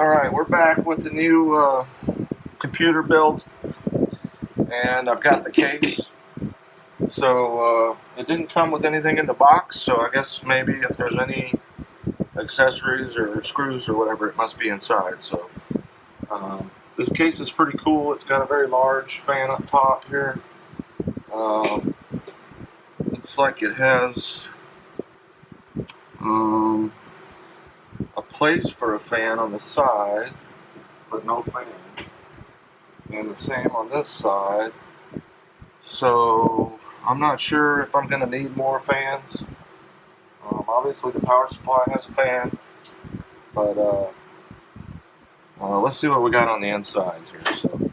Alright, we're back with the new computer build, and I've got the case. So it didn't come with anything in the box, so I guess maybe if there's any accessories or screws or whatever, it must be inside. So this case is pretty cool. It's got a very large fan up top here. Looks like it has a place for a fan on the side, but no fan. And the same on this side. So I'm not sure if I'm going to need more fans. Obviously the power supply has a fan, but let's see what we got on the insides here. So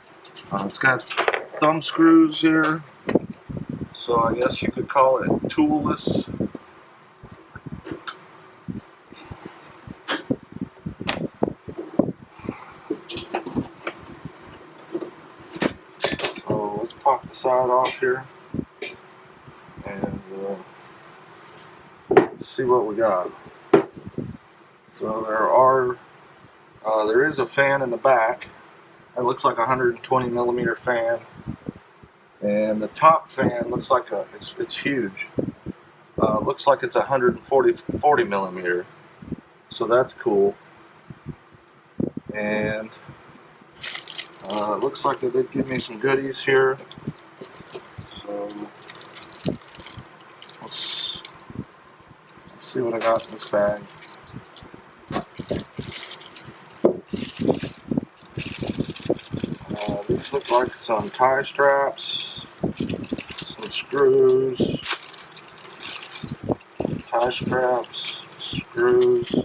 it's got thumb screws here, so I guess you could call it toolless. So let's pop the side off here and see what we got. So there is a fan in the back. It looks like a 120 millimeter fan, and the top fan looks like it's huge. Looks like it's 140 millimeter, so that's cool. And it looks like they did give me some goodies here. So let's see what I got in this bag. These look like some tie straps, some screws, tie straps, screws,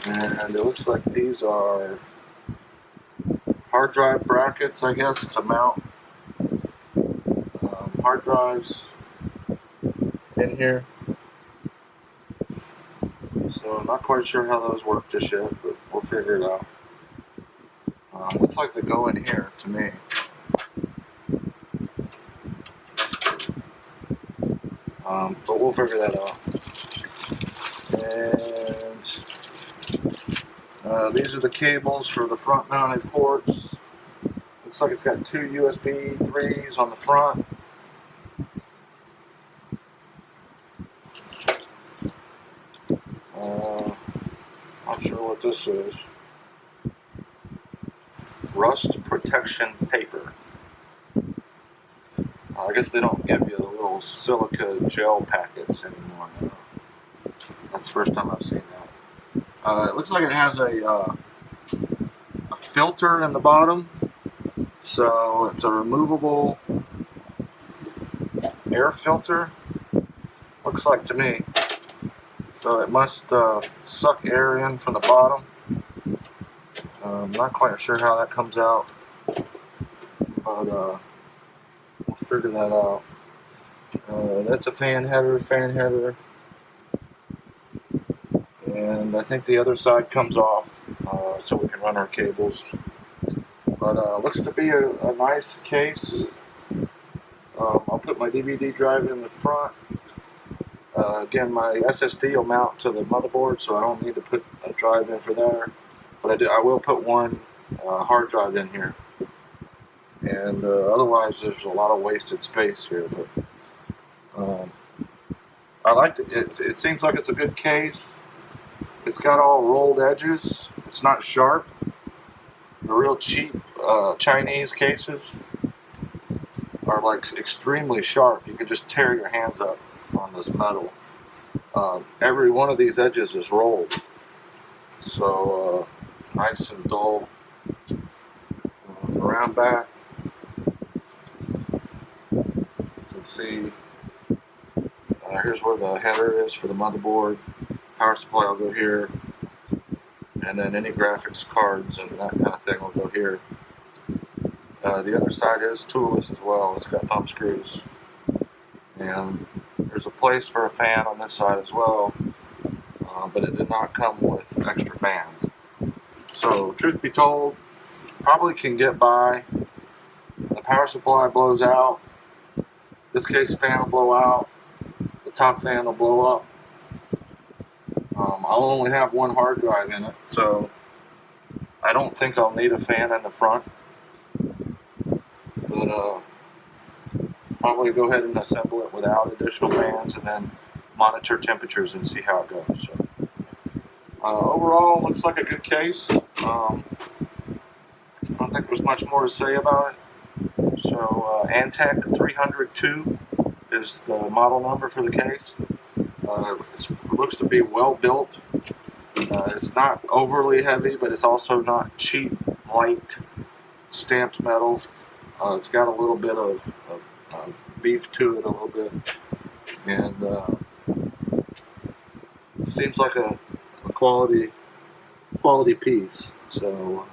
and it looks like these are hard drive brackets, I guess, to mount hard drives in here. So I'm not quite sure how those work just yet, but we'll figure it out. Looks like they go in here to me. But we'll figure that out. And these are the cables for the front mounted ports. Looks like it's got two USB 3s on the front. Not sure what this is. Rust protection paper. I guess they don't give you the little silica gel packets anymore. That's the first time I've seen that. It looks like it has a filter in the bottom, so it's a removable air filter, looks like to me. So it must suck air in from the bottom. I'm not quite sure how that comes out, but we'll figure that out. That's a fan header, and I think the other side comes off so we can run our cables. But looks to be a nice case. I'll put my DVD drive in the front. Again, my SSD will mount to the motherboard, so I don't need to put a drive in for there. But I will put one hard drive in here. And otherwise, there's a lot of wasted space here. But I liked it. It seems like it's a good case. It's got all rolled edges. It's not sharp. The real cheap Chinese cases are like extremely sharp. You can just tear your hands up on this metal. Every one of these edges is rolled, so nice and dull. Around back, you can see here's where the header is for the motherboard. Power supply will go here, and then any graphics cards and that kind of thing will go here. The other side is toolless as well. It's got thumb screws, and there's a place for a fan on this side as well, but it did not come with extra fans. So truth be told, probably can get by. The power supply blows out. This case fan will blow out. The top fan will blow up. I'll only have one hard drive in it, so I don't think I'll need a fan in the front. But probably go ahead and assemble it without additional fans and then monitor temperatures and see how it goes. So, overall, looks like a good case. I don't think there's much more to say about it. So Antec 302 is the model number for the case. It looks to be well built. It's not overly heavy, but it's also not cheap, light, stamped metal. It's got a little bit of beef to it, a little bit, and seems like a quality piece. So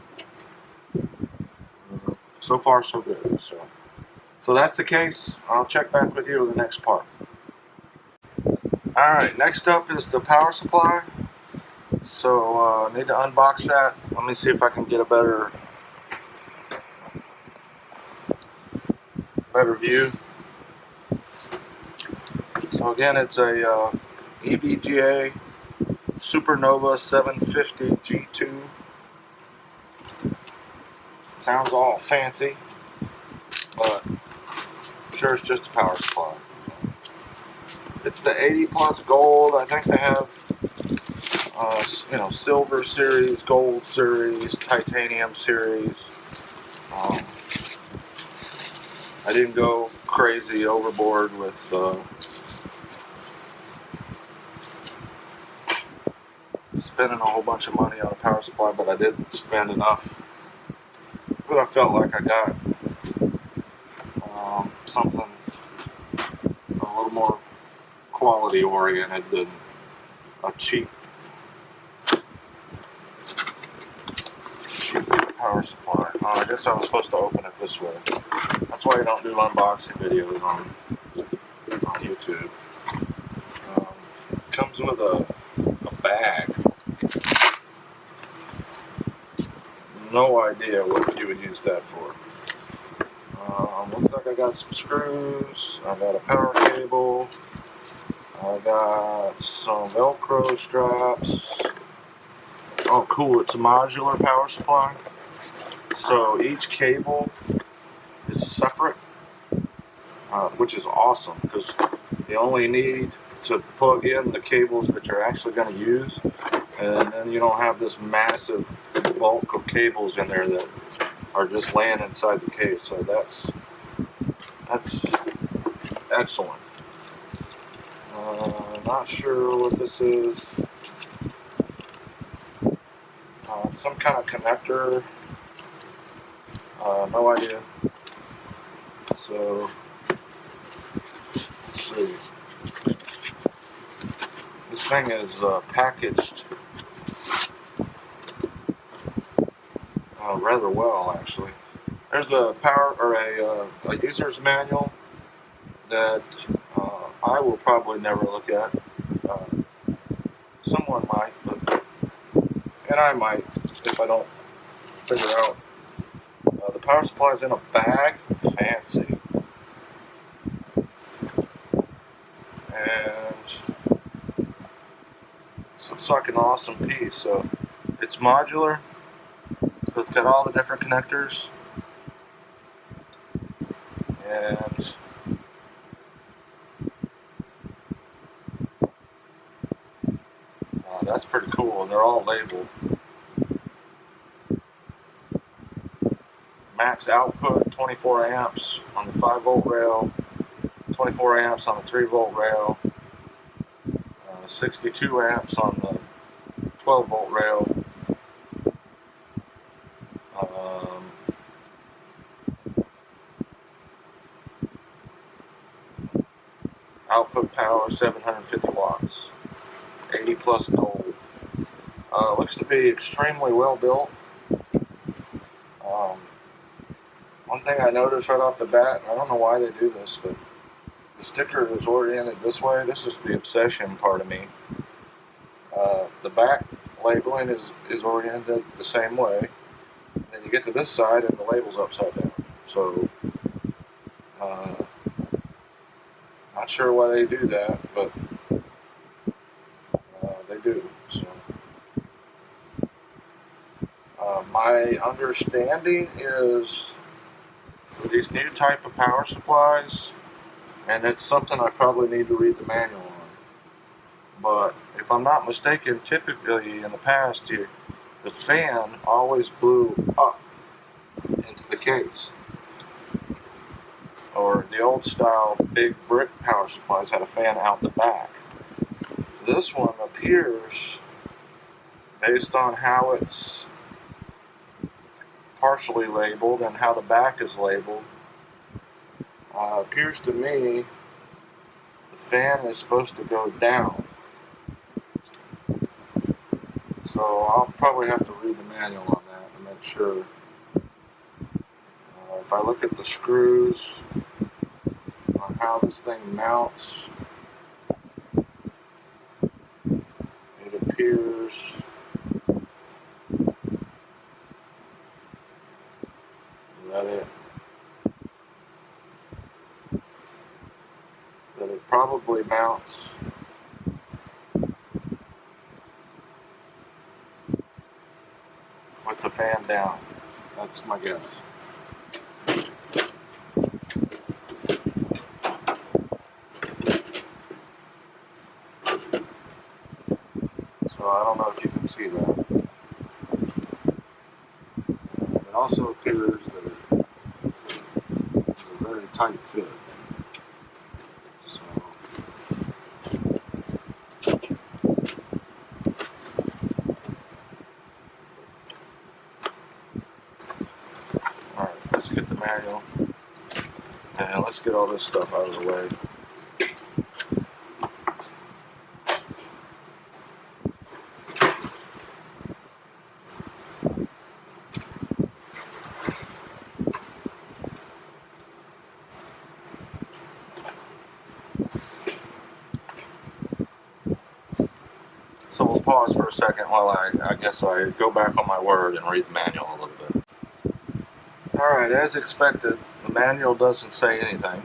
so far so good. So that's the case. I'll check back with you with the next part. Alright, next up is the power supply. So I need to unbox that. Let me see if I can get a better view. So again, it's a EVGA Supernova 750 G2. Sounds all fancy, but I'm sure it's just a power supply. It's the 80 plus gold. I think they have silver series, gold series, titanium series. I didn't go crazy overboard with spending a whole bunch of money on a power supply, but I did spend enough that I felt like I got something a little more quality oriented than a cheap power supply. I guess I was supposed to open it this way. That's why you don't do unboxing videos on YouTube. It comes with a bag. No idea what you would use that for. Looks like I got some screws. I got a power cable. I got some Velcro straps. Oh, cool! It's a modular power supply. So each cable is separate, which is awesome because you only need to plug in the cables that you're actually going to use, and then you don't have this massive bulk of cables in there that are just laying inside the case. So that's excellent. Not sure what this is. Some kind of connector. No idea. So let's see. This thing is packaged rather well, actually. There's a power or a user's manual that I will probably never look at. Someone might, and I might if I don't figure out. The power supply is in a bag, fancy, and it looks like an awesome piece. So it's modular, so it's got all the different connectors, and that's pretty cool, and they're all labeled. Max output 24 amps on the 5 volt rail, 24 amps on the 3 volt rail, 62 amps on the 12 volt rail, output power 750 watts, 80 plus gold. Looks to be extremely well built. One thing I noticed right off the bat, I don't know why they do this, but the sticker is oriented this way. This is the obsession part of me. The back labeling is oriented the same way. And then you get to this side and the label's upside down. So, not sure why they do that, but they do. So. My understanding is for these new type of power supplies, and it's something I probably need to read the manual on, but if I'm not mistaken, typically in the past, the fan always blew up into the case. Or the old style big brick power supplies had a fan out the back. This one appears, based on how it's partially labeled and how the back is labeled, appears to me the fan is supposed to go down. So I'll probably have to read the manual on that to make sure. If I look at the screws on how this thing mounts, it appears that it probably mounts with the fan down. That's my guess. So I don't know if you can see that. It also appears that it's a very tight fit. Alright, let's get the manual and let's get all this stuff out of the way. So we'll pause for a second while I guess I go back on my word and read the manual a little bit. Alright, as expected, the manual doesn't say anything.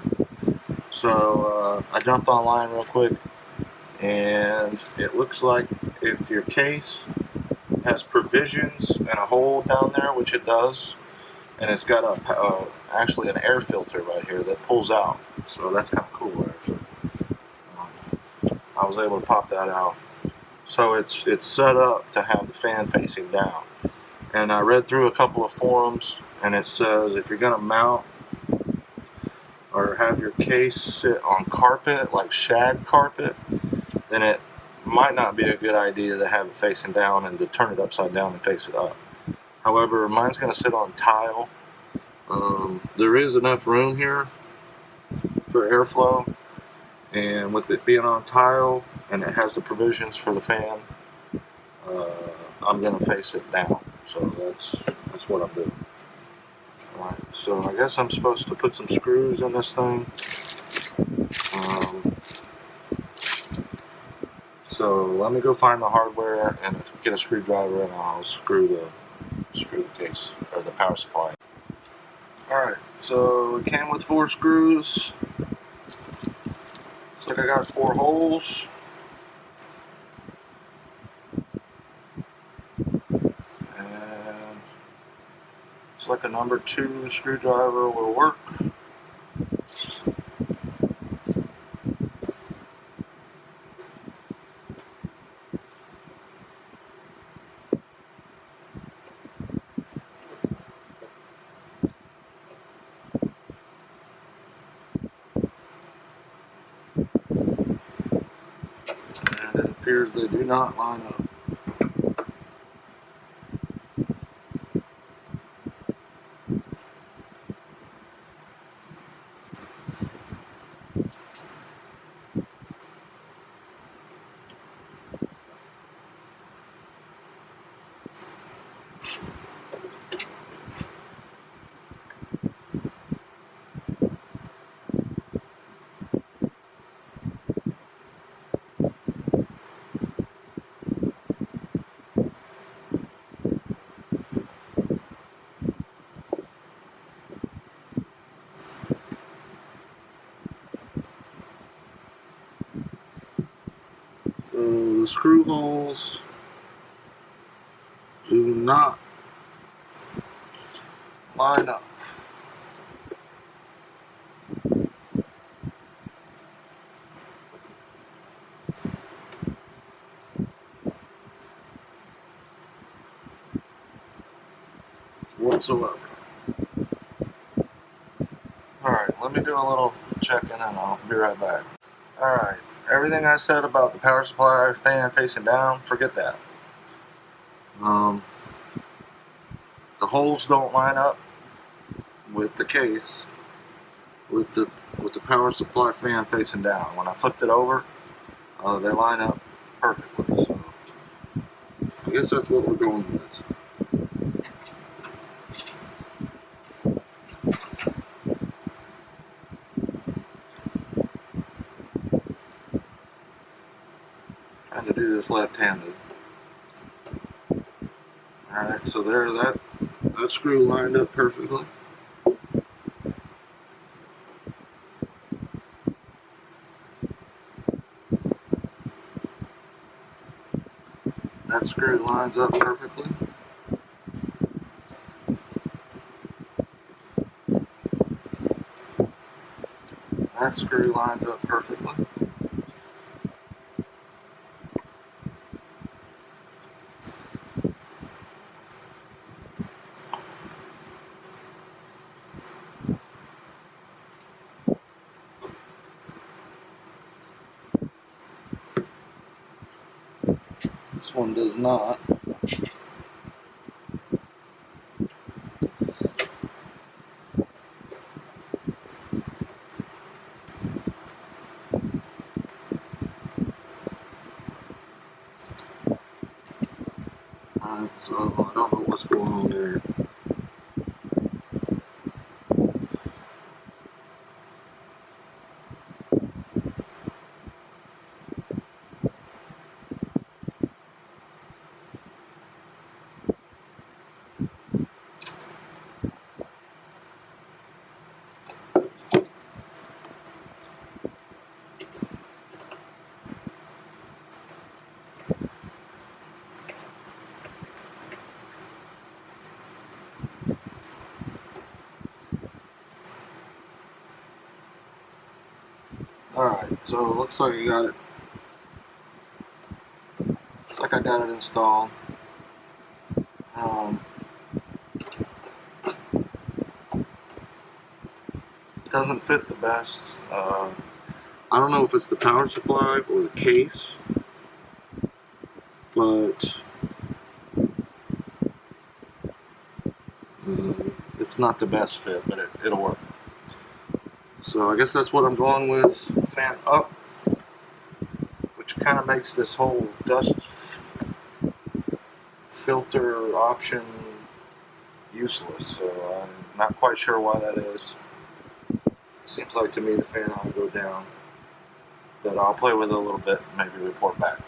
So I jumped online real quick, and it looks like if your case has provisions and a hole down there, which it does, and it's got actually an air filter right here that pulls out. So that's kind of cool, actually. I was able to pop that out. So it's set up to have the fan facing down. And I read through a couple of forums, and it says if you're going to mount or have your case sit on carpet, like shag carpet, then it might not be a good idea to have it facing down and to turn it upside down and face it up. However, mine's going to sit on tile. There is enough room here for airflow, and with it being on tile and it has the provisions for the fan, I'm going to face it down. So that's what I'm doing. Alright, so I guess I'm supposed to put some screws in this thing. So let me go find the hardware and get a screwdriver, and I'll screw the case or the power supply. Alright, so it came with 4 screws. Looks like I got 4 holes. And looks like a number 2 screwdriver will work. And it appears they do not line up. So the screw holes do not line up. Whatsoever. Alright, let me do a little check-in and I'll be right back. Alright, everything I said about the power supply fan facing down, forget that. The holes don't line up with the case with the power supply fan facing down. When I flipped it over, they line up perfectly. So I guess that's what we're going with. Trying to do this left-handed. Alright, so there, that screw lined up perfectly. That screw lines up perfectly. That screw lines up perfectly. This one does not. Alright, so I don't know what's going on there. Alright, so it looks like I got it. Looks like I got it installed. Doesn't fit the best. I don't know if it's the power supply or the case, but it's not the best fit, but it'll work. So I guess that's what I'm going with. Fan up, which kind of makes this whole dust filter option useless. So I'm not quite sure why that is. Seems like to me the fan ought to go down, but I'll play with it a little bit and maybe report back.